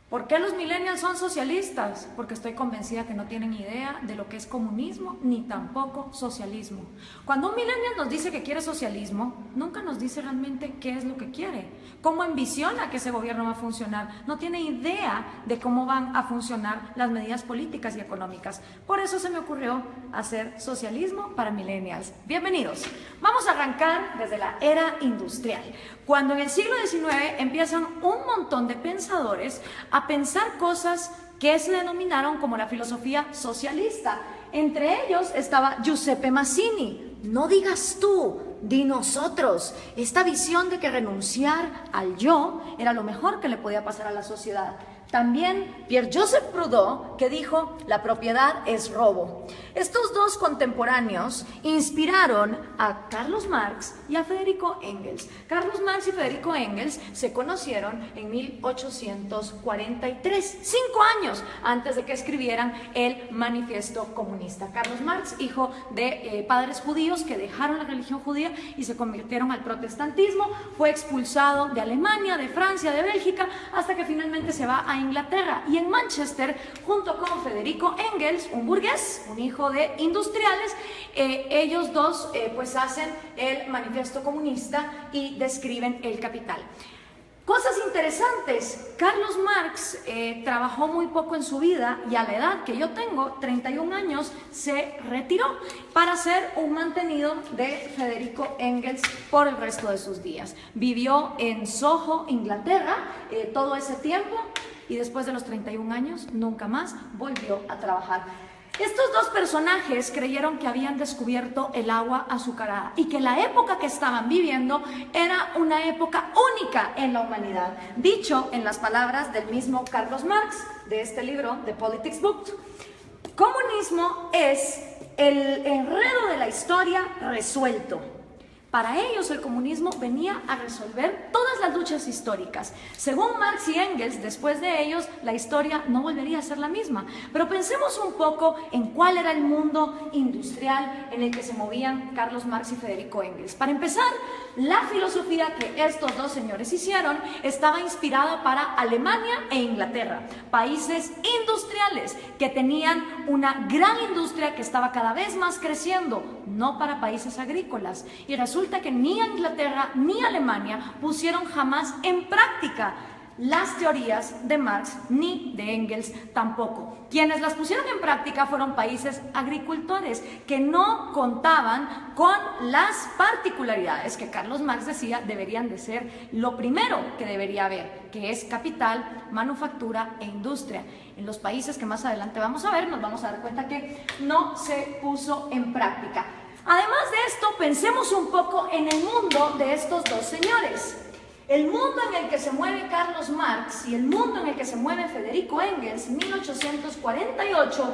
¿Por qué los millennials son socialistas? Porque estoy convencida que no tienen idea de lo que es comunismo ni tampoco socialismo. Cuando un millennial nos dice que quiere socialismo, nunca nos dice realmente qué es lo que quiere, cómo envisiona que ese gobierno va a funcionar. No tiene idea de cómo van a funcionar las medidas políticas y económicas. Por eso se me ocurrió hacer socialismo para millennials. Bienvenidos. Vamos a arrancar desde la era industrial, cuando en el siglo XIX empiezan un montón de pensadores a pensar cosas que se denominaron como la filosofía socialista. Entre ellos estaba Giuseppe Mazzini. No digas tú, di nosotros. Esta visión de que renunciar al yo era lo mejor que le podía pasar a la sociedad. También Pierre-Joseph Proudhon, que dijo, la propiedad es robo. Estos dos contemporáneos inspiraron a Carlos Marx y a Federico Engels. Carlos Marx y Federico Engels se conocieron en 1843, 5 años antes de que escribieran el Manifiesto Comunista. Carlos Marx, hijo de padres judíos que dejaron la religión judía y se convirtieron al protestantismo, fue expulsado de Alemania, de Francia, de Bélgica, hasta que finalmente se va a Inglaterra, y en Manchester, junto con Federico Engels, un burgués, un hijo de industriales, ellos dos pues hacen el Manifiesto Comunista y describen el capital. Cosas interesantes, Carlos Marx trabajó muy poco en su vida y a la edad que yo tengo, 31 años, se retiró para ser un mantenido de Federico Engels por el resto de sus días. Vivió en Soho, Inglaterra, todo ese tiempo, y después de los 31 años nunca más volvió a trabajar. Estos dos personajes creyeron que habían descubierto el agua azucarada y que la época que estaban viviendo era una época única en la humanidad. Dicho en las palabras del mismo Carlos Marx, de este libro, The Politics Book, comunismo es el enredo de la historia resuelto. Para ellos el comunismo venía a resolver todas las luchas históricas. Según Marx y Engels, después de ellos la historia no volvería a ser la misma. Pero pensemos un poco en cuál era el mundo industrial en el que se movían Carlos Marx y Federico Engels. Para empezar, la filosofía que estos dos señores hicieron estaba inspirada para Alemania e Inglaterra, países industriales que tenían una gran industria que estaba cada vez más creciendo, no para países agrícolas. Y resulta que ni Inglaterra ni Alemania pusieron jamás en práctica las teorías de Marx ni de Engels tampoco. Quienes las pusieron en práctica fueron países agricultores que no contaban con las particularidades que Carlos Marx decía deberían de ser lo primero que debería haber, que es capital, manufactura e industria. En los países que más adelante vamos a ver, nos vamos a dar cuenta que no se puso en práctica. Además de esto, pensemos un poco en el mundo de estos dos señores. El mundo en el que se mueve Carlos Marx y el mundo en el que se mueve Federico Engels, 1848,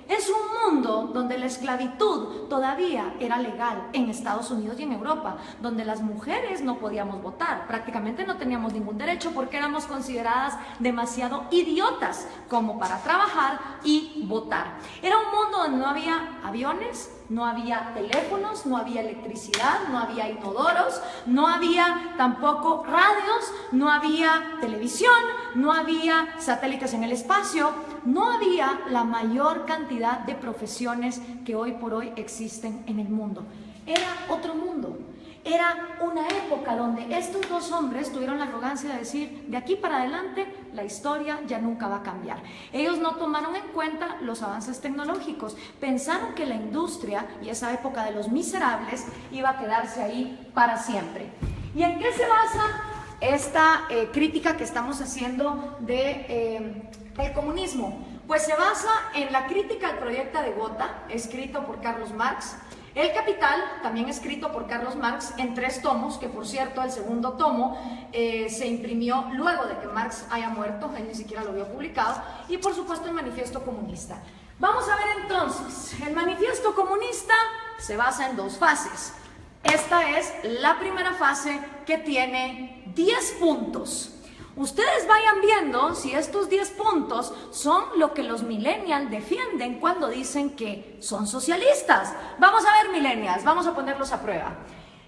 es un mundo donde la esclavitud todavía era legal en Estados Unidos y en Europa, donde las mujeres no podíamos votar, prácticamente no teníamos ningún derecho porque éramos consideradas demasiado idiotas como para trabajar y votar. Era un mundo donde no había aviones, no había teléfonos, no había electricidad, no había inodoros, no había tampoco radios, no había televisión, no había satélites en el espacio, no había la mayor cantidad de profesiones que hoy por hoy existen en el mundo. Era otro mundo. Era una época donde estos dos hombres tuvieron la arrogancia de decir, de aquí para adelante la historia ya nunca va a cambiar. Ellos no tomaron en cuenta los avances tecnológicos, pensaron que la industria y esa época de los miserables iba a quedarse ahí para siempre. ¿Y en qué se basa esta crítica que estamos haciendo del comunismo? Pues se basa en la crítica al proyecto de Gotha, escrito por Carlos Marx, El Capital, también escrito por Carlos Marx en 3 tomos, que por cierto el segundo tomo se imprimió luego de que Marx haya muerto, él ni siquiera lo había publicado, y por supuesto el Manifiesto Comunista. Vamos a ver entonces, el Manifiesto Comunista se basa en 2 fases. Esta es la primera fase que tiene 10 puntos. Ustedes vayan viendo si estos 10 puntos son lo que los millennials defienden cuando dicen que son socialistas. Vamos a ver, millennials, vamos a ponerlos a prueba.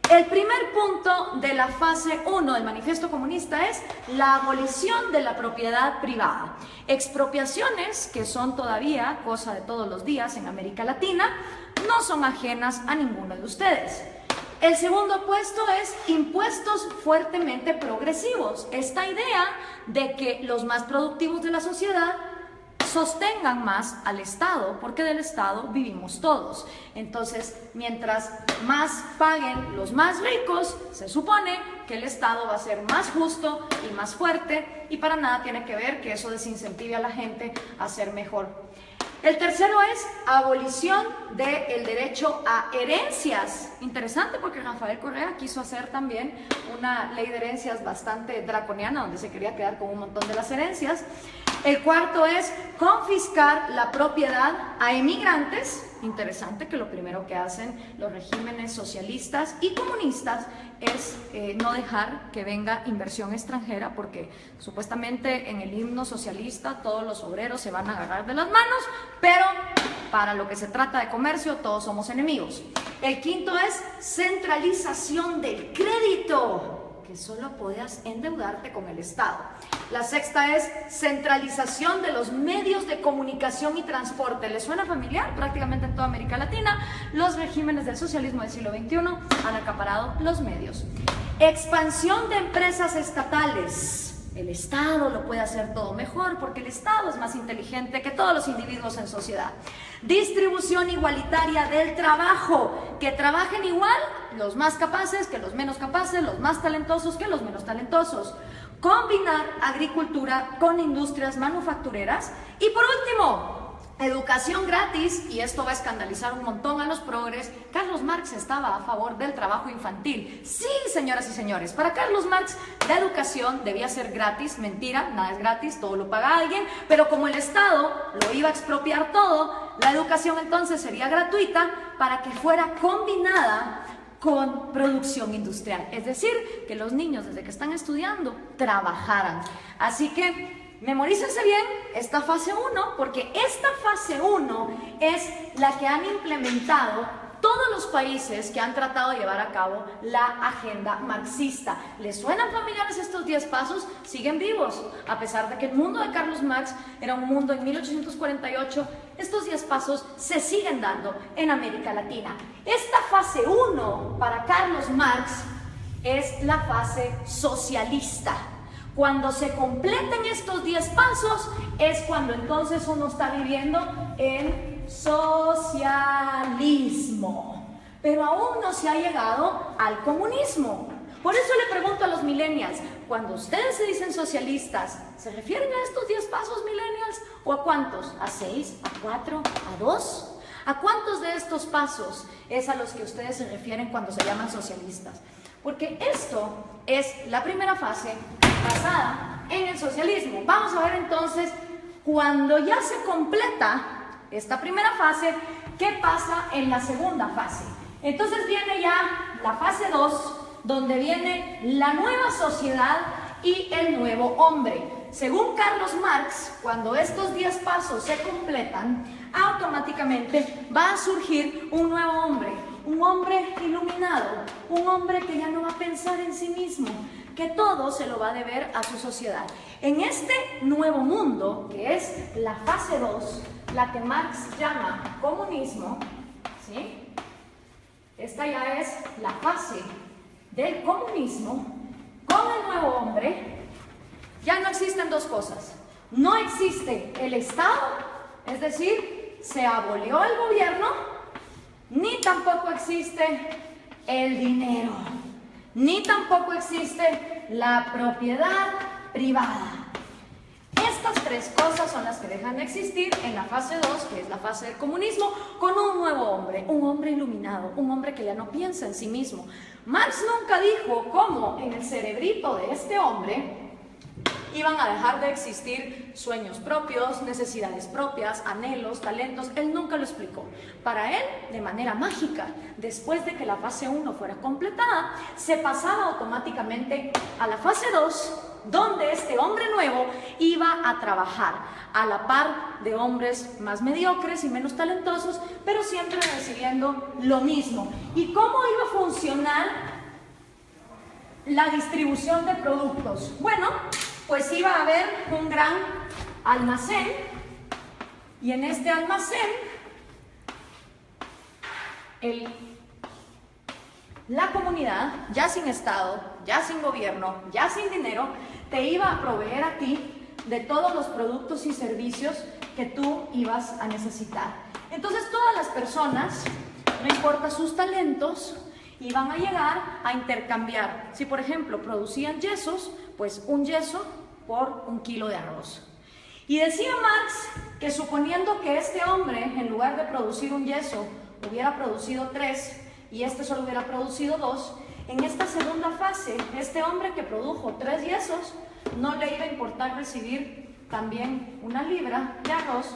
El primer punto de la fase 1 del Manifiesto Comunista es la abolición de la propiedad privada. Expropiaciones que son todavía cosa de todos los días en América Latina, no son ajenas a ninguno de ustedes. El segundo puesto es impuestos fuertemente progresivos. Esta idea de que los más productivos de la sociedad sostengan más al Estado, porque del Estado vivimos todos. Entonces, mientras más paguen los más ricos, se supone que el Estado va a ser más justo y más fuerte, y para nada tiene que ver que eso desincentive a la gente a ser mejor. El tercero es abolición del derecho a herencias. Interesante, porque Rafael Correa quiso hacer también una ley de herencias bastante draconiana, donde se quería quedar con un montón de las herencias. El cuarto es confiscar la propiedad a emigrantes. Interesante que lo primero que hacen los regímenes socialistas y comunistas es no dejar que venga inversión extranjera, porque supuestamente en el himno socialista todos los obreros se van a agarrar de las manos, pero para lo que se trata de comercio todos somos enemigos. El quinto es centralización del crédito, que solo podías endeudarte con el Estado. La sexta es centralización de los medios de comunicación y transporte. ¿Les suena familiar? Prácticamente en toda América Latina, los regímenes del socialismo del siglo XXI han acaparado los medios. Expansión de empresas estatales. El Estado lo puede hacer todo mejor, porque el Estado es más inteligente que todos los individuos en sociedad. Distribución igualitaria del trabajo, que trabajen igual los más capaces que los menos capaces, los más talentosos que los menos talentosos. Combinar agricultura con industrias manufactureras. Y por último, educación gratis, y esto va a escandalizar un montón a los progres. Carlos Marx estaba a favor del trabajo infantil. Sí, señoras y señores, para Carlos Marx la educación debía ser gratis. Mentira, nada es gratis, todo lo paga alguien, pero como el Estado lo iba a expropiar todo, la educación entonces sería gratuita para que fuera combinada con producción industrial, es decir, que los niños desde que están estudiando trabajaran. Así que memorícense bien esta fase 1, porque esta fase 1 es la que han implementado todos los países que han tratado de llevar a cabo la agenda marxista. ¿Les suenan familiares estos 10 pasos? Siguen vivos, a pesar de que el mundo de Carlos Marx era un mundo en 1848, estos 10 pasos se siguen dando en América Latina. Esta fase 1 para Carlos Marx es la fase socialista. Cuando se completen estos 10 pasos es cuando entonces uno está viviendo en socialismo, pero aún no se ha llegado al comunismo. Por eso le pregunto a los millennials, cuando ustedes se dicen socialistas, ¿se refieren a estos 10 pasos, millennials? ¿O a cuántos? ¿A 6? ¿A 4? ¿A 2? ¿A cuántos de estos pasos es a los que ustedes se refieren cuando se llaman socialistas? Porque esto es la primera fase basada en el socialismo. Vamos a ver entonces, cuando ya se completa esta primera fase, ¿qué pasa en la segunda fase? Entonces viene ya la fase 2, donde viene la nueva sociedad y el nuevo hombre. Según Carlos Marx, cuando estos 10 pasos se completan, automáticamente va a surgir un nuevo hombre, un hombre iluminado, un hombre que ya no va a pensar en sí mismo, que todo se lo va a deber a su sociedad. En este nuevo mundo, que es la fase 2, la que Marx llama comunismo, ¿sí? Esta ya es la fase del comunismo. Con el nuevo hombre ya no existen dos cosas. No existe el Estado, es decir, se abolió el gobierno, ni tampoco existe el dinero, ni tampoco existe la propiedad privada. Estas tres cosas son las que dejan de existir en la fase 2, que es la fase del comunismo, con un nuevo hombre, un hombre iluminado, un hombre que ya no piensa en sí mismo. Marx nunca dijo cómo en el cerebrito de este hombre iban a dejar de existir sueños propios, necesidades propias, anhelos, talentos. Él nunca lo explicó. Para él, de manera mágica, después de que la fase 1 fuera completada, se pasaba automáticamente a la fase 2, donde este hombre nuevo iba a trabajar a la par de hombres más mediocres y menos talentosos, pero siempre recibiendo lo mismo. ¿Y cómo iba a funcionar la distribución de productos. Bueno, pues iba a haber un gran almacén y en este almacén la comunidad, ya sin Estado, ya sin gobierno, ya sin dinero, te iba a proveer a ti de todos los productos y servicios que tú ibas a necesitar. Entonces todas las personas, no importa sus talentos, iban a llegar a intercambiar. Si por ejemplo producían yesos, pues un yeso por 1 kilo de arroz. Y decía Marx que suponiendo que este hombre, en lugar de producir un yeso, hubiera producido 3 y este solo hubiera producido 2, en esta segunda fase, este hombre que produjo 3 yesos, no le iba a importar recibir también 1 libra de arroz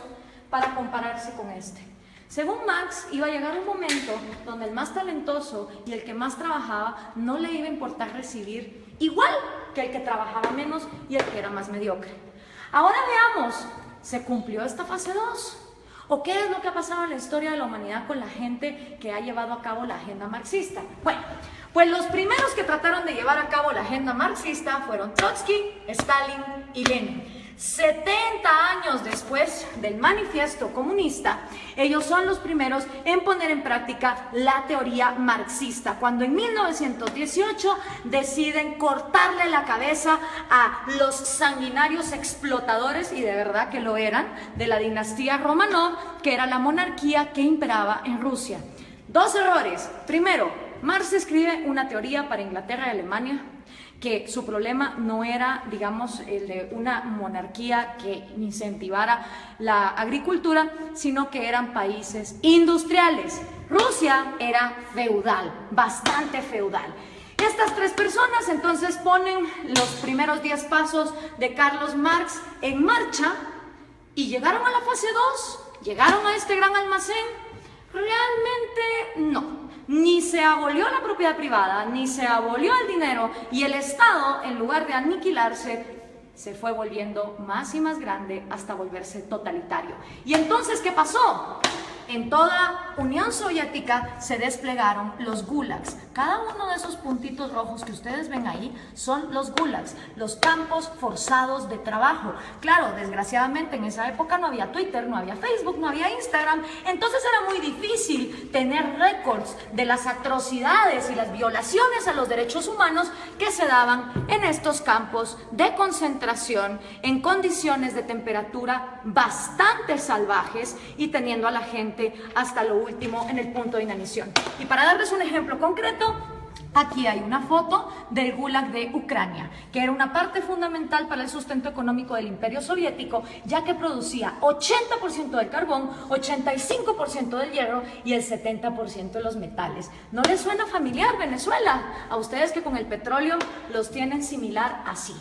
para compararse con este. Según Marx, iba a llegar un momento donde el más talentoso y el que más trabajaba no le iba a importar recibir igual que el que trabajaba menos y el que era más mediocre. Ahora veamos, ¿se cumplió esta fase 2? ¿O qué es lo que ha pasado en la historia de la humanidad con la gente que ha llevado a cabo la agenda marxista? Bueno, pues los primeros que trataron de llevar a cabo la agenda marxista fueron Trotsky, Stalin y Lenin. 70 años después del manifiesto comunista, ellos son los primeros en poner en práctica la teoría marxista, cuando en 1918 deciden cortarle la cabeza a los sanguinarios explotadores, y de verdad que lo eran, de la dinastía Romanov, que era la monarquía que imperaba en Rusia. 2 errores. Primero, Marx escribe una teoría para Inglaterra y Alemania, que su problema no era, digamos, el de una monarquía que incentivara la agricultura, sino que eran países industriales. Rusia era feudal, bastante feudal. Estas 3 personas entonces ponen los primeros 10 pasos de Carlos Marx en marcha y llegaron a la fase 2, llegaron a este gran almacén. Realmente no. Ni se abolió la propiedad privada, ni se abolió el dinero, y el Estado, en lugar de aniquilarse, se fue volviendo más y más grande hasta volverse totalitario. ¿Y entonces qué pasó? En toda Unión Soviética se desplegaron los gulags. Cada uno de esos puntitos rojos que ustedes ven ahí son los gulags, los campos forzados de trabajo. Claro, desgraciadamente en esa época no había Twitter, no había Facebook, no había Instagram, entonces era muy difícil tener récords de las atrocidades y las violaciones a los derechos humanos que se daban en estos campos de concentración en condiciones de temperatura bastante salvajes y teniendo a la gente hasta lo último en el punto de inanición. Y para darles un ejemplo concreto, aquí hay una foto del Gulag de Ucrania, que era una parte fundamental para el sustento económico del Imperio Soviético, ya que producía 80% del carbón, 85% del hierro y el 70% de los metales. ¿No les suena familiar Venezuela? A ustedes que con el petróleo los tienen similar así.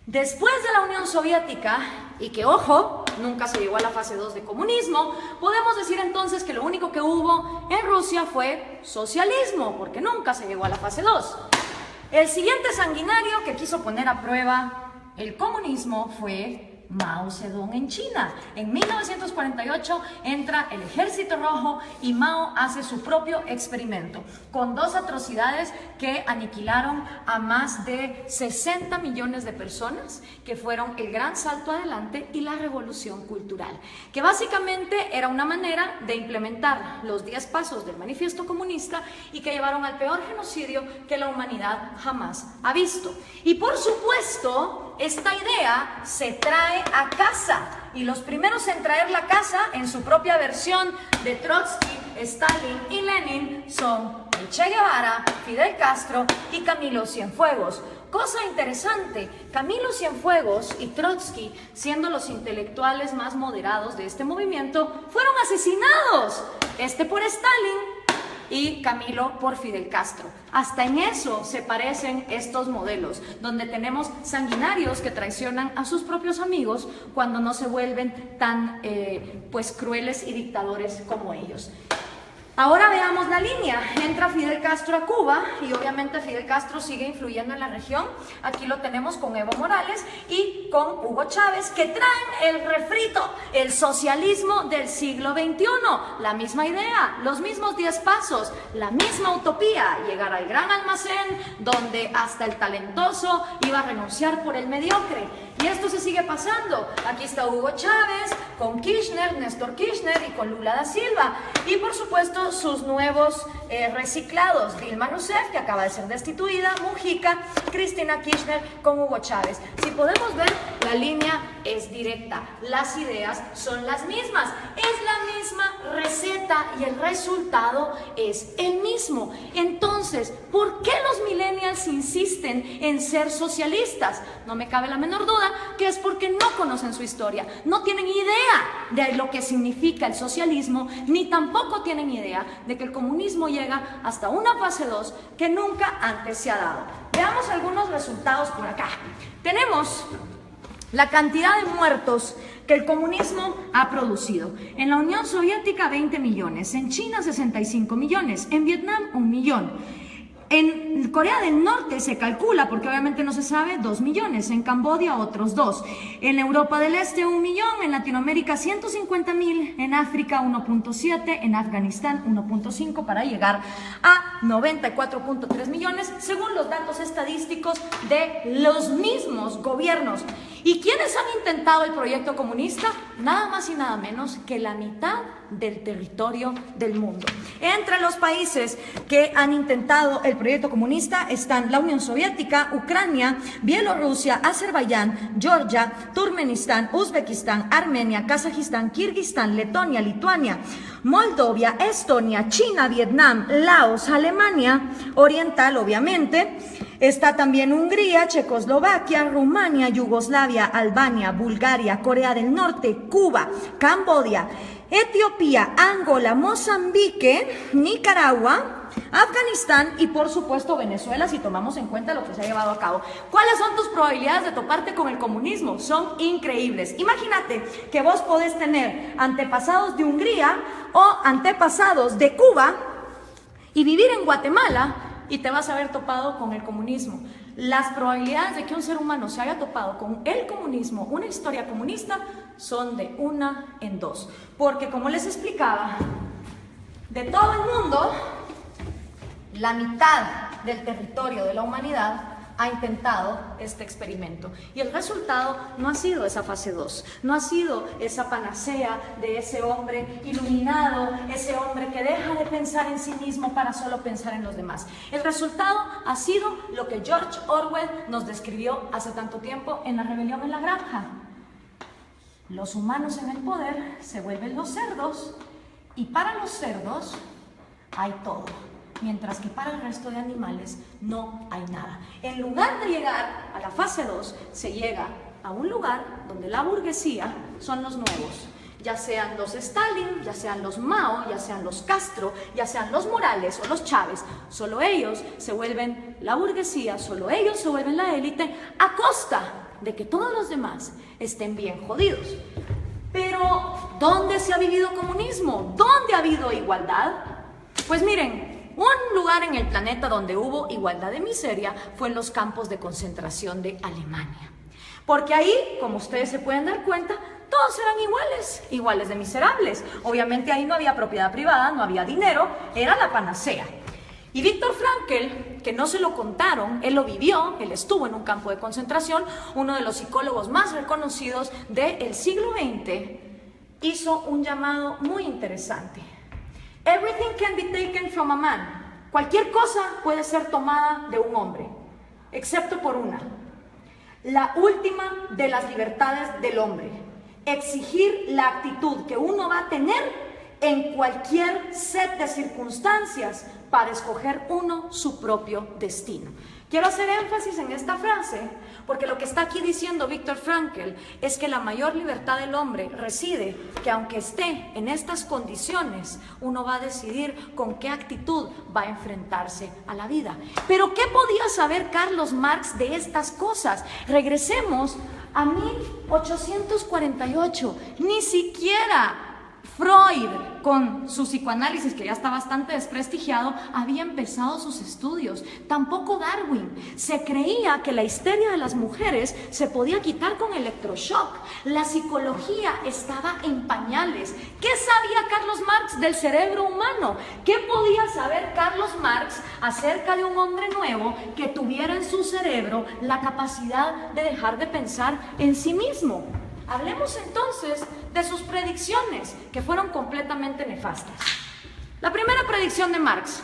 Después de la Unión Soviética, y que ojo, nunca se llegó a la fase 2 de comunismo, podemos decir entonces que lo único que hubo en Rusia fue socialismo, porque nunca se llegó a la fase 2. El siguiente sanguinario que quiso poner a prueba el comunismo fue Mao Zedong en China. En 1948 entra el Ejército Rojo y Mao hace su propio experimento con 2 atrocidades que aniquilaron a más de 60 millones de personas, que fueron el gran salto adelante y la revolución cultural, que básicamente era una manera de implementar los 10 pasos del manifiesto comunista y que llevaron al peor genocidio que la humanidad jamás ha visto. Y por supuesto, esta idea se trae a casa, y los primeros en traer la casa en su propia versión de Trotsky, Stalin y Lenin son el Che Guevara, Fidel Castro y Camilo Cienfuegos. Cosa interesante, Camilo Cienfuegos y Trotsky, siendo los intelectuales más moderados de este movimiento, fueron asesinados, este por Stalin y Camilo por Fidel Castro. Hasta en eso se parecen estos modelos, donde tenemos sanguinarios que traicionan a sus propios amigos cuando no se vuelven tan pues crueles y dictadores como ellos. Ahora veamos la línea. Entra Fidel Castro a Cuba y obviamente Fidel Castro sigue influyendo en la región. Aquí lo tenemos con Evo Morales y con Hugo Chávez, que traen el refrito, el socialismo del siglo XXI. La misma idea, los mismos 10 pasos, la misma utopía, llegar al gran almacén donde hasta el talentoso iba a renunciar por el mediocre. Y esto se sigue pasando. Aquí está Hugo Chávez con Kirchner, Néstor Kirchner y con Lula da Silva. Y por supuesto sus nuevos reciclados, Dilma Rousseff, que acaba de ser destituida, Mujica, Cristina Kirchner con Hugo Chávez. Si podemos ver, la línea es directa, las ideas son las mismas, es la misma receta y el resultado es el mismo. Entonces, ¿por qué los millennials insisten en ser socialistas? No me cabe la menor duda que es porque no conocen su historia, no tienen idea de lo que significa el socialismo, ni tampoco tienen idea de que el comunismo llega hasta una fase 2 que nunca antes se ha dado. Veamos algunos resultados por acá. Tenemos la cantidad de muertos que el comunismo ha producido. En la Unión Soviética 20 millones, en China 65 millones, en Vietnam 1 millón. En Corea del Norte se calcula, porque obviamente no se sabe, 2 millones, en Camboya otros 2, en Europa del Este 1 millón, en Latinoamérica 150.000, en África 1.7, en Afganistán 1.5, para llegar a 94.3 millones, según los datos estadísticos de los mismos gobiernos. ¿Y quiénes han intentado el proyecto comunista? Nada más y nada menos que la mitad del territorio del mundo. Entre los países que han intentado el proyecto comunista están la Unión Soviética, Ucrania, Bielorrusia, Azerbaiyán, Georgia, Turkmenistán, Uzbekistán, Armenia, Kazajistán, Kirguistán, Letonia, Lituania, Moldovia, Estonia, China, Vietnam, Laos, Alemania Oriental, obviamente. Está también Hungría, Checoslovaquia, Rumania, Yugoslavia, Albania, Bulgaria, Corea del Norte, Cuba, Camboya, Etiopía, Angola, Mozambique, Nicaragua, Afganistán y por supuesto Venezuela, si tomamos en cuenta lo que se ha llevado a cabo. ¿Cuáles son tus probabilidades de toparte con el comunismo? Son increíbles. Imagínate que vos podés tener antepasados de Hungría o antepasados de Cuba y vivir en Guatemala y te vas a haber topado con el comunismo. Las probabilidades de que un ser humano se haya topado con el comunismo, una historia comunista, son de 1 en 2. Porque como les explicaba, de todo el mundo, la mitad del territorio de la humanidad ha intentado este experimento. Y el resultado no ha sido esa fase 2, no ha sido esa panacea de ese hombre iluminado, ese hombre que deja de pensar en sí mismo para solo pensar en los demás. El resultado ha sido lo que George Orwell nos describió hace tanto tiempo en La rebelión en la granja. Los humanos en el poder se vuelven los cerdos y para los cerdos hay todo, mientras que para el resto de animales no hay nada. En lugar de llegar a la fase 2, se llega a un lugar donde la burguesía son los nuevos, ya sean los Stalin, ya sean los Mao, ya sean los Castro, ya sean los Morales o los Chávez. Solo ellos se vuelven la burguesía, solo ellos se vuelven la élite, a costa de que todos los demás estén bien jodidos. Pero, ¿dónde se ha vivido comunismo? ¿Dónde ha habido igualdad? Pues miren, un lugar en el planeta donde hubo igualdad de miseria fue en los campos de concentración de Alemania. Porque ahí, como ustedes se pueden dar cuenta, todos eran iguales de miserables. Obviamente ahí no había propiedad privada, no había dinero, era la panacea. Y Viktor Frankl, que no se lo contaron, él lo vivió, él estuvo en un campo de concentración, uno de los psicólogos más reconocidos del siglo XX, hizo un llamado muy interesante. Everything can be taken from a man. Cualquier cosa puede ser tomada de un hombre, excepto por una. La última de las libertades del hombre. Exigir la actitud que uno va a tener en cualquier set de circunstancias para escoger uno su propio destino. Quiero hacer énfasis en esta frase porque lo que está aquí diciendo Viktor Frankl es que la mayor libertad del hombre reside que aunque esté en estas condiciones, uno va a decidir con qué actitud va a enfrentarse a la vida. Pero ¿qué podía saber Carlos Marx de estas cosas? Regresemos a 1848, ni siquiera Freud, con su psicoanálisis, que ya está bastante desprestigiado, había empezado sus estudios. Tampoco Darwin. Se creía que la histeria de las mujeres se podía quitar con electroshock. La psicología estaba en pañales. ¿Qué sabía Carlos Marx del cerebro humano? ¿Qué podía saber Carlos Marx acerca de un hombre nuevo que tuviera en su cerebro la capacidad de dejar de pensar en sí mismo? Hablemos entonces de sus predicciones, que fueron completamente nefastas. La primera predicción de Marx: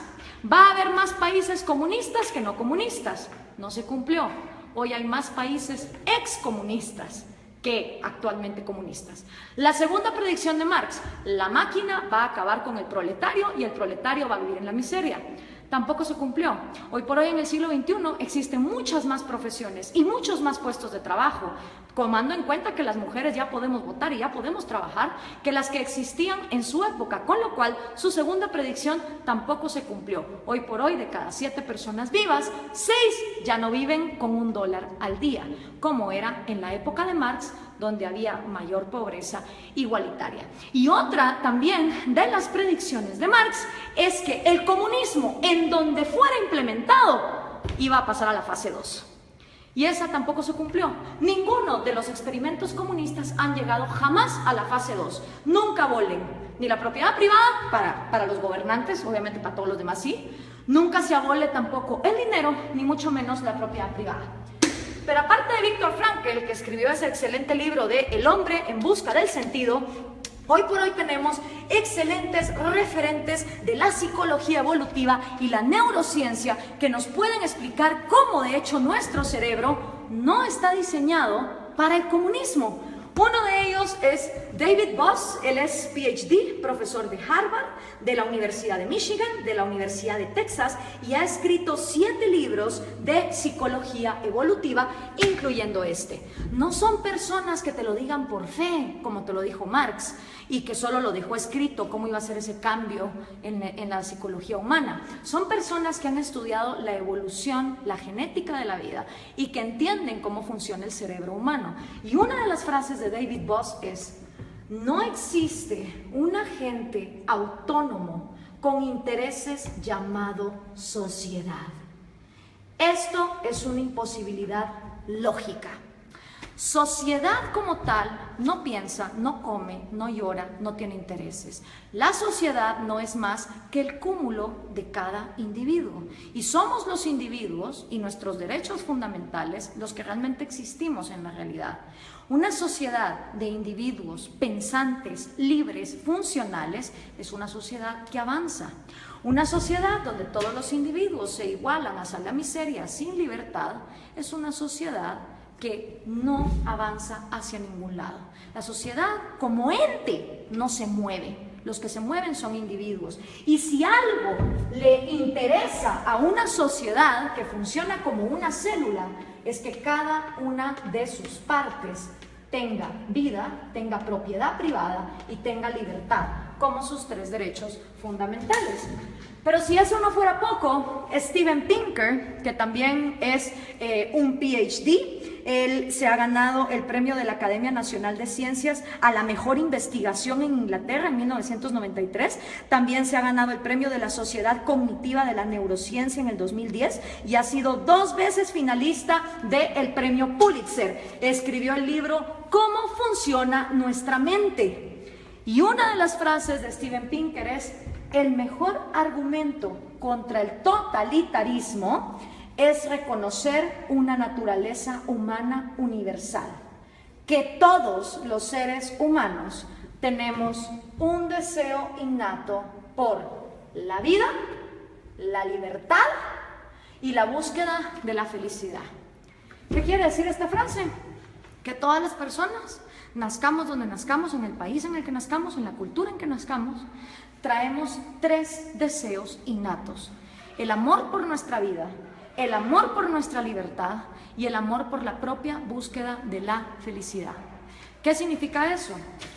va a haber más países comunistas que no comunistas. No se cumplió. Hoy hay más países excomunistas que actualmente comunistas. La segunda predicción de Marx: la máquina va a acabar con el proletario y el proletario va a vivir en la miseria. Tampoco se cumplió. Hoy por hoy, en el siglo XXI, existen muchas más profesiones y muchos más puestos de trabajo, tomando en cuenta que las mujeres ya podemos votar y ya podemos trabajar, que las que existían en su época, con lo cual su segunda predicción tampoco se cumplió. Hoy por hoy, de cada 7 personas vivas, 6 ya no viven con $1 al día, como era en la época de Marx, donde había mayor pobreza igualitaria. Y otra también de las predicciones de Marx es que el comunismo, en donde fuera implementado, iba a pasar a la fase 2. Y esa tampoco se cumplió. Ninguno de los experimentos comunistas han llegado jamás a la fase 2. Nunca abolen ni la propiedad privada para los gobernantes, obviamente para todos los demás sí. Nunca se abole tampoco el dinero, ni mucho menos la propiedad privada. Pero aparte de Viktor Frankl, que escribió ese excelente libro de El hombre en busca del sentido, hoy por hoy tenemos excelentes referentes de la psicología evolutiva y la neurociencia que nos pueden explicar cómo de hecho nuestro cerebro no está diseñado para el comunismo. Uno de ellos es David Boss. Él es PhD, profesor de Harvard, de la Universidad de Michigan, de la Universidad de Texas, y ha escrito 7 libros de psicología evolutiva, incluyendo este. No son personas que te lo digan por fe, como te lo dijo Marx, y que solo lo dejó escrito, cómo iba a ser ese cambio en la psicología humana. Son personas que han estudiado la evolución, la genética de la vida, y que entienden cómo funciona el cerebro humano. Y una de las frases de David Boss es: no existe un agente autónomo con intereses llamado sociedad. Esto es una imposibilidad lógica. Sociedad como tal no piensa, no come, no llora, no tiene intereses. La sociedad no es más que el cúmulo de cada individuo. Y somos los individuos y nuestros derechos fundamentales los que realmente existimos en la realidad. Una sociedad de individuos pensantes, libres, funcionales, es una sociedad que avanza. Una sociedad donde todos los individuos se igualan hasta la miseria sin libertad, es una sociedad que no avanza hacia ningún lado. La sociedad como ente no se mueve. Los que se mueven son individuos. Y si algo le interesa a una sociedad que funciona como una célula, es que cada una de sus partes tenga vida, tenga propiedad privada y tenga libertad como sus 3 derechos fundamentales. Pero si eso no fuera poco, Steven Pinker, que también es un PhD, él se ha ganado el premio de la Academia Nacional de Ciencias a la mejor investigación en Inglaterra en 1993. También se ha ganado el premio de la Sociedad Cognitiva de la Neurociencia en el 2010 y ha sido 2 veces finalista del premio Pulitzer. Escribió el libro ¿Cómo funciona nuestra mente? Y una de las frases de Steven Pinker es: el mejor argumento contra el totalitarismo es reconocer una naturaleza humana universal, que todos los seres humanos tenemos un deseo innato por la vida, la libertad y la búsqueda de la felicidad. ¿Qué quiere decir esta frase? Que todas las personas, nazcamos donde nazcamos, en el país en el que nazcamos, en la cultura en que nazcamos, traemos 3 deseos innatos: el amor por nuestra vida, el amor por nuestra libertad y el amor por la propia búsqueda de la felicidad. ¿Qué significa eso?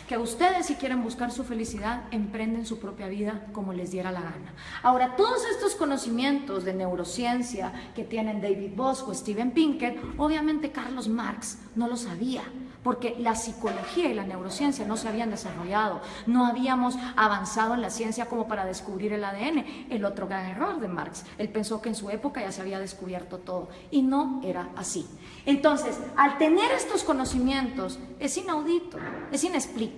que ustedes, si quieren buscar su felicidad, emprenden su propia vida como les diera la gana. Ahora, todos estos conocimientos de neurociencia que tienen David Bosch o Steven Pinker, obviamente Carlos Marx no lo sabía, porque la psicología y la neurociencia no se habían desarrollado, no habíamos avanzado en la ciencia como para descubrir el ADN, el otro gran error de Marx. Él pensó que en su época ya se había descubierto todo, y no era así. Entonces, al tener estos conocimientos, es inaudito, es inexplicable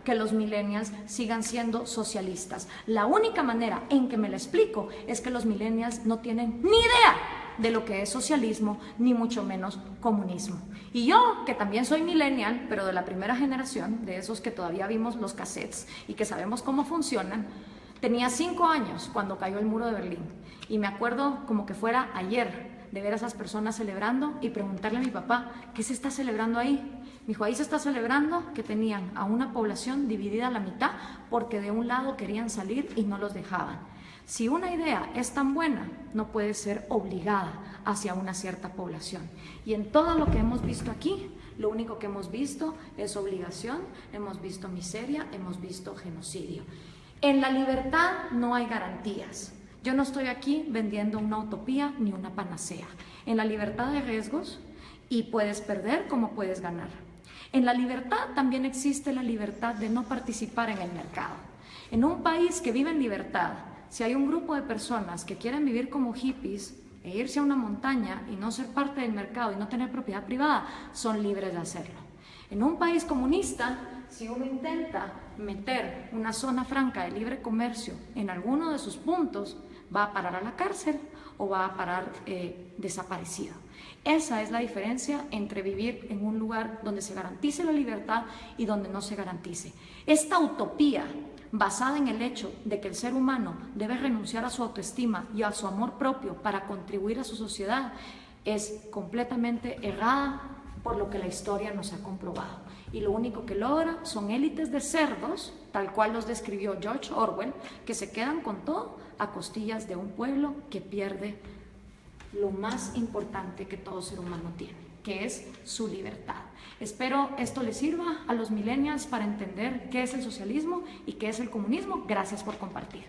que los millennials sigan siendo socialistas. La única manera en que me lo explico es que los millennials no tienen ni idea de lo que es socialismo, ni mucho menos comunismo. Y yo, que también soy millennial, pero de la primera generación, de esos que todavía vimos los cassettes y que sabemos cómo funcionan, tenía 5 años cuando cayó el muro de Berlín. Y me acuerdo como que fuera ayer de ver a esas personas celebrando y preguntarle a mi papá, ¿qué se está celebrando ahí? Me dijo, ahí se está celebrando que tenían a una población dividida a la mitad porque de un lado querían salir y no los dejaban. Si una idea es tan buena, no puede ser obligada hacia una cierta población. Y en todo lo que hemos visto aquí, lo único que hemos visto es obligación, hemos visto miseria, hemos visto genocidio. En la libertad no hay garantías. Yo no estoy aquí vendiendo una utopía ni una panacea. En la libertad hay riesgos y puedes perder como puedes ganar. En la libertad también existe la libertad de no participar en el mercado. En un país que vive en libertad, si hay un grupo de personas que quieren vivir como hippies e irse a una montaña y no ser parte del mercado y no tener propiedad privada, son libres de hacerlo. En un país comunista, si uno intenta meter una zona franca de libre comercio en alguno de sus puntos, va a parar a la cárcel o va a parar desaparecido. Esa es la diferencia entre vivir en un lugar donde se garantice la libertad y donde no se garantice. Esta utopía basada en el hecho de que el ser humano debe renunciar a su autoestima y a su amor propio para contribuir a su sociedad, es completamente errada por lo que la historia nos ha comprobado. Y lo único que logra son élites de cerdos, tal cual los describió George Orwell, que se quedan con todo a costillas de un pueblo que pierde lo más importante que todo ser humano tiene, que es su libertad. Espero esto les sirva a los millennials para entender qué es el socialismo y qué es el comunismo. Gracias por compartir.